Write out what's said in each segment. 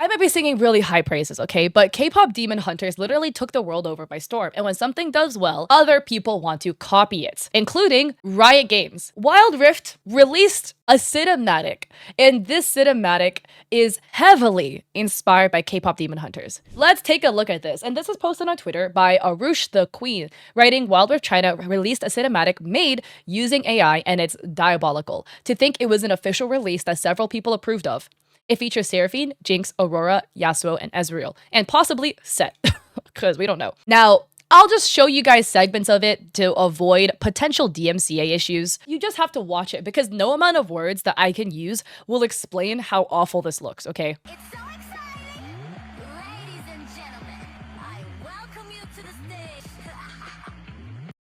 I might be singing really high praises, okay? But K-pop demon hunters literally took the world over by storm. And when something does well, other people want to copy it, including Riot Games. Wild Rift released a cinematic, and this cinematic is heavily inspired by K-pop demon hunters. Let's take a look at this. And this is posted on Twitter by Arush the Queen, writing Wild Rift China released a cinematic made using AI, and it's diabolical. To think it was an official release that several people approved of. It features Seraphine, Jinx, Aurora, Yasuo, and Ezreal, and possibly Set, because we don't know. Now, I'll just show you guys segments of it to avoid potential DMCA issues. You just have to watch it because no amount of words that I can use will explain how awful this looks, okay? It's so exciting! Ladies and gentlemen, I welcome you to the stage.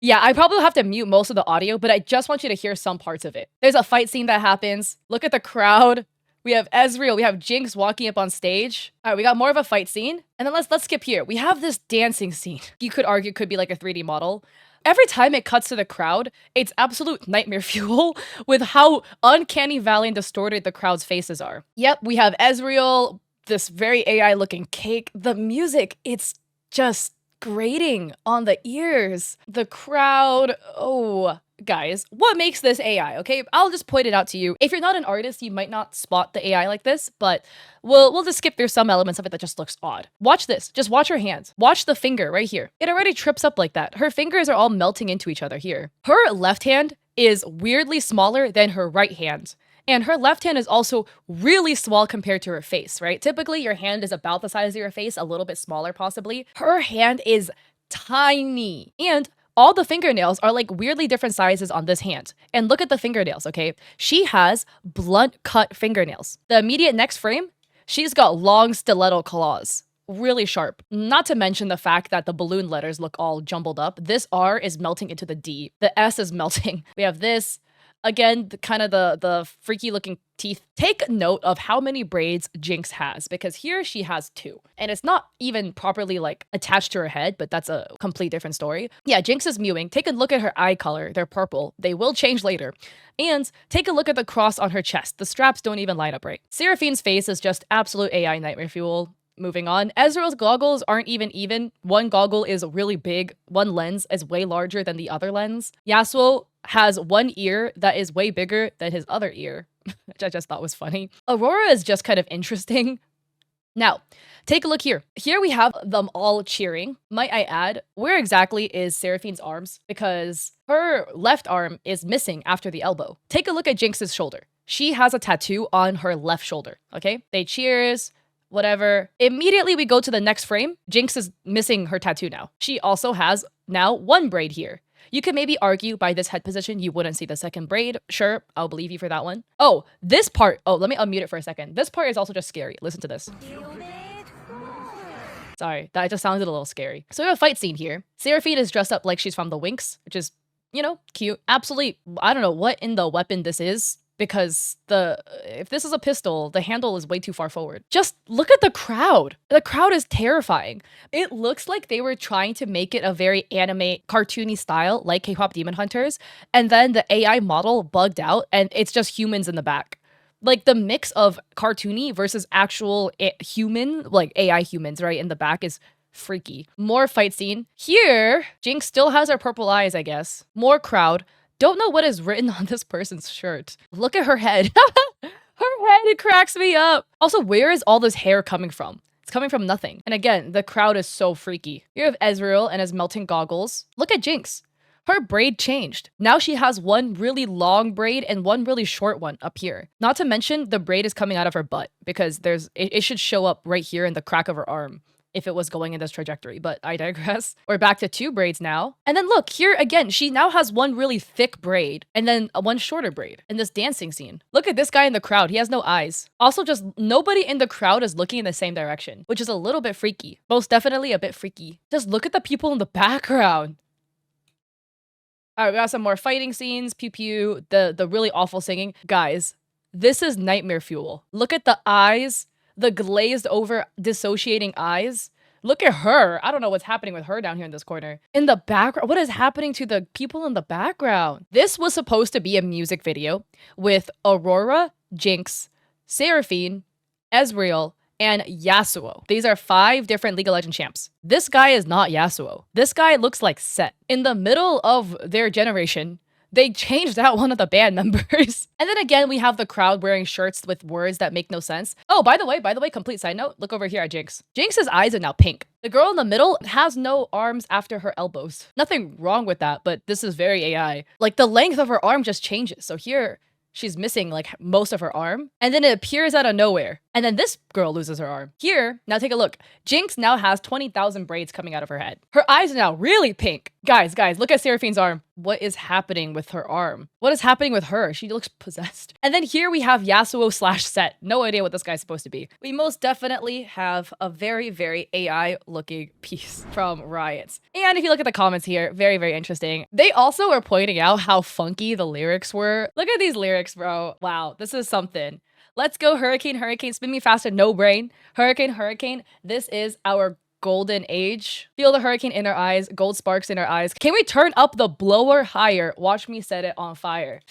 Yeah, I probably have to mute most of the audio, but I just want you to hear some parts of it. There's a fight scene that happens. Look at the crowd. We have Ezreal, we have Jinx walking up on stage. All right, we got more of a fight scene. And then let's skip here. We have this dancing scene. You could argue could be like a 3D model. Every time it cuts to the crowd, it's absolute nightmare fuel with how uncanny valley and distorted the crowd's faces are. Yep, we have Ezreal, this very AI-looking cake. The music, it's just grating on the ears. The crowd, oh... Guys, what makes this AI, okay? I'll just point it out to you. If you're not an artist, you might not spot the AI like this, but we'll just skip through some elements of it that just looks odd. Watch this. Just watch her hands. Watch the finger right here. It already trips up like that. Her fingers are all melting into each other here. Her left hand is weirdly smaller than her right hand. And her left hand is also really small compared to her face, right? Typically, your hand is about the size of your face, a little bit smaller possibly. Her hand is tiny. And all the fingernails are like weirdly different sizes on this hand. And look at the fingernails, okay? She has blunt cut fingernails. The immediate next frame, she's got long stiletto claws. Really sharp. Not to mention the fact that the balloon letters look all jumbled up. This R is melting into the D. The S is melting. We have this. Again, the freaky looking teeth. Take note of how many braids Jinx has, because here she has 2. And it's not even properly like attached to her head, but that's a complete different story. Yeah, Jinx is mewing. Take a look at her eye color. They're purple. They will change later. And take a look at the cross on her chest. The straps don't even line up right. Seraphine's face is just absolute AI nightmare fuel. Moving on, Ezreal's goggles aren't even. One goggle is really big, one lens is way larger than the other lens. Yasuo has one ear that is way bigger than his other ear, which I just thought was funny. Aurora is just kind of interesting. Now, take a look here. Here we have them all cheering. Might I add, where exactly is Seraphine's arms? Because her left arm is missing after the elbow. Take a look at Jinx's shoulder. She has a tattoo on her left shoulder, okay? They cheers. Whatever. Immediately we go to the next frame. Jinx is missing her tattoo now. She also has now one braid here. You could maybe argue by this head position you wouldn't see the second braid. Sure, I'll believe you for that one. Oh, this part. Oh, let me unmute it for a second. This part is also just scary. Listen to this. Sorry, that just sounded a little scary. So we have a fight scene here. Seraphine is dressed up like she's from the Winx, which is, you know, cute. Absolutely, I don't know what in the weapon this is. Because if this is a pistol, the handle is way too far forward. Just look at the crowd. The crowd is terrifying. It looks like they were trying to make it a very anime, cartoony style, like K-pop demon hunters, and then the AI model bugged out, and it's just humans in the back. Like the mix of cartoony versus actual human, like AI humans, right, in the back is freaky. More fight scene. Here, Jinx still has her purple eyes, I guess. More crowd. Don't know what is written on this person's shirt. Look at her head. Her head, it cracks me up. Also, where is all this hair coming from? It's coming from nothing. And again, the crowd is so freaky. You have Ezreal and his melting goggles. Look at Jinx. Her braid changed. Now she has one really long braid and one really short one up here. Not to mention the braid is coming out of her butt because it should show up right here in the crack of her arm if it was going in this trajectory, but I digress. We're back to 2 braids now. And then look, here again, she now has one really thick braid and then one shorter braid in this dancing scene. Look at this guy in the crowd. He has no eyes. Also, just nobody in the crowd is looking in the same direction, which is a little bit freaky. Most definitely a bit freaky. Just look at the people in the background. All right, we got some more fighting scenes, pew pew, the really awful singing. Guys, this is nightmare fuel. Look at the eyes. The glazed over dissociating eyes. Look at her. I don't know what's happening with her down here in this corner. In the background, what is happening to the people in the background? This was supposed to be a music video with Aurora, Jinx, Seraphine, Ezreal, and Yasuo. These are 5 different League of Legends champs. This guy is not Yasuo. This guy looks like Set. In the middle of their generation, they changed out one of the band members. And then again, we have the crowd wearing shirts with words that make no sense. Oh, by the way, complete side note, look over here at Jinx. Jinx's eyes are now pink. The girl in the middle has no arms after her elbows. Nothing wrong with that, but this is very AI. Like the length of her arm just changes. So here, she's missing like most of her arm, and then it appears out of nowhere. And then this girl loses her arm. Here, now take a look. Jinx now has 20,000 braids coming out of her head. Her eyes are now really pink. Guys, look at Seraphine's arm. What is happening with her arm? What is happening with her? She looks possessed. And then here we have Yasuo slash Set. No idea what this guy's supposed to be. We most definitely have a very, very AI looking piece from Riot. And if you look at the comments here, very, very interesting. They also are pointing out how funky the lyrics were. Look at these lyrics, bro. Wow, this is something. Let's go hurricane, hurricane, spin me faster, no brain. Hurricane, hurricane, this is our golden age. Feel the hurricane in our eyes, gold sparks in our eyes. Can we turn up the blower higher? Watch me set it on fire.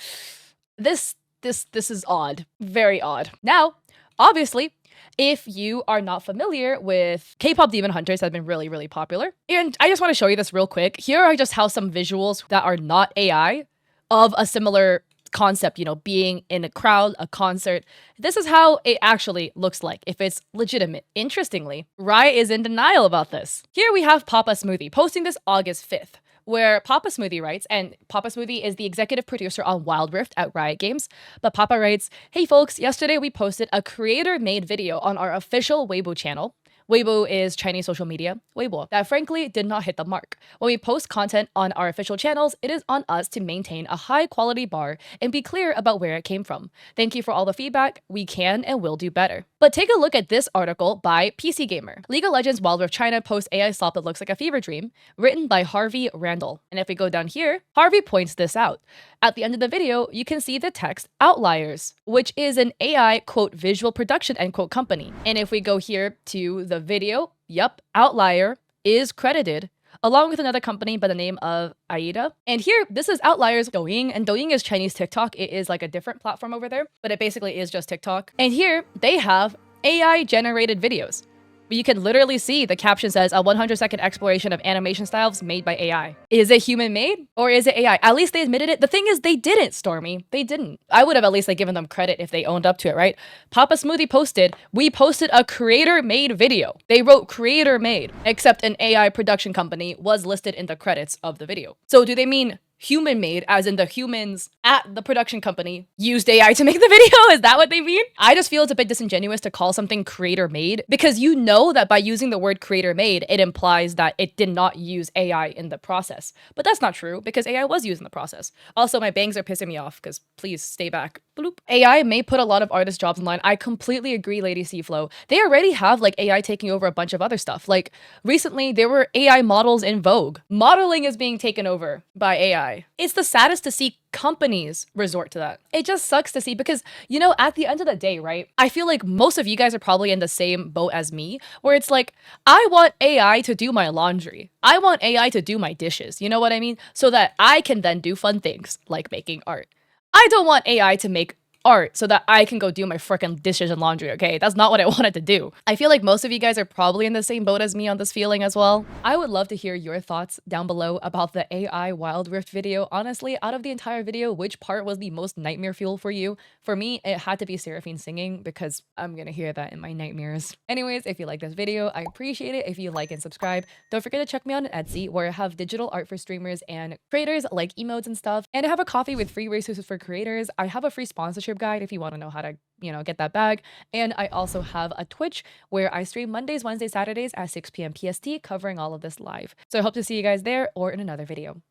This is odd, very odd. Now, obviously, if you are not familiar with K-pop demon hunters have been really, really popular. And I just want to show you this real quick. Here are just how some visuals that are not AI of a similar concept, you know, being in a crowd, a concert. This is how it actually looks like if it's legitimate. Interestingly, Riot is in denial about this. Here we have Papa Smoothie posting this August 5th, where Papa Smoothie writes, and Papa Smoothie is the executive producer on Wild Rift at Riot Games, but Papa writes, "Hey folks, yesterday we posted a creator-made video on our official Weibo channel." Weibo is Chinese social media, Weibo, that frankly did not hit the mark. When we post content on our official channels, it is on us to maintain a high quality bar and be clear about where it came from. Thank you for all the feedback. We can and will do better. But take a look at this article by PC Gamer. League of Legends Wild Rift China posts AI slop that looks like a fever dream, written by Harvey Randall. And if we go down here, Harvey points this out. At the end of the video, you can see the text Outliers, which is an AI, quote, visual production, end quote, company. And if we go here to the video, yep, Outlier is credited along with another company by the name of Aida. And here, this is Outliers Douyin, and Douyin is Chinese TikTok. It is like a different platform over there, but it basically is just TikTok. And here, they have AI generated videos. But you can literally see the caption says a 100-second exploration of animation styles made by AI. Is it human made or is it AI? At least they admitted it. The thing is they didn't, Stormy. They didn't. I would have at least like given them credit if they owned up to it, right? Papa Smoothie posted, we posted a creator made video. They wrote creator made, except an AI production company was listed in the credits of the video. So do they mean human made, as in the humans at the production company used AI to make the video? Is that what they mean? I just feel it's a bit disingenuous to call something creator made, because you know that by using the word creator made, it implies that it did not use AI in the process. But that's not true, because AI was used in the process. Also, my bangs are pissing me off, because please stay back. Bloop. AI may put a lot of artist jobs online. I completely agree, Lady Seaflow. They already have like AI taking over a bunch of other stuff. Like recently there were AI models in Vogue. Modeling is being taken over by AI. It's the saddest to see companies resort to that. It just sucks to see because, you know, at the end of the day, right? I feel like most of you guys are probably in the same boat as me, where it's like, I want AI to do my laundry. I want AI to do my dishes. You know what I mean? So that I can then do fun things like making art. I don't want AI to make art so that I can go do my freaking dishes and laundry, okay? That's not what I wanted to do. I feel like most of you guys are probably in the same boat as me on this feeling as well. I would love to hear your thoughts down below about the AI Wild Rift video. Honestly, out of the entire video, which part was the most nightmare fuel for you? For me, it had to be Seraphine singing because I'm gonna hear that in my nightmares. Anyways, if you like this video, I appreciate it if you like and subscribe. Don't forget to check me out on Etsy, where I have digital art for streamers and creators like emotes and stuff. And I have a coffee with free resources for creators. I have a free sponsorship guide if you want to know how to, you know, get that bag. And I also have a Twitch where I stream Mondays, Wednesdays, Saturdays at 6 p.m. PST, covering all of this live. So I hope to see you guys there or in another video.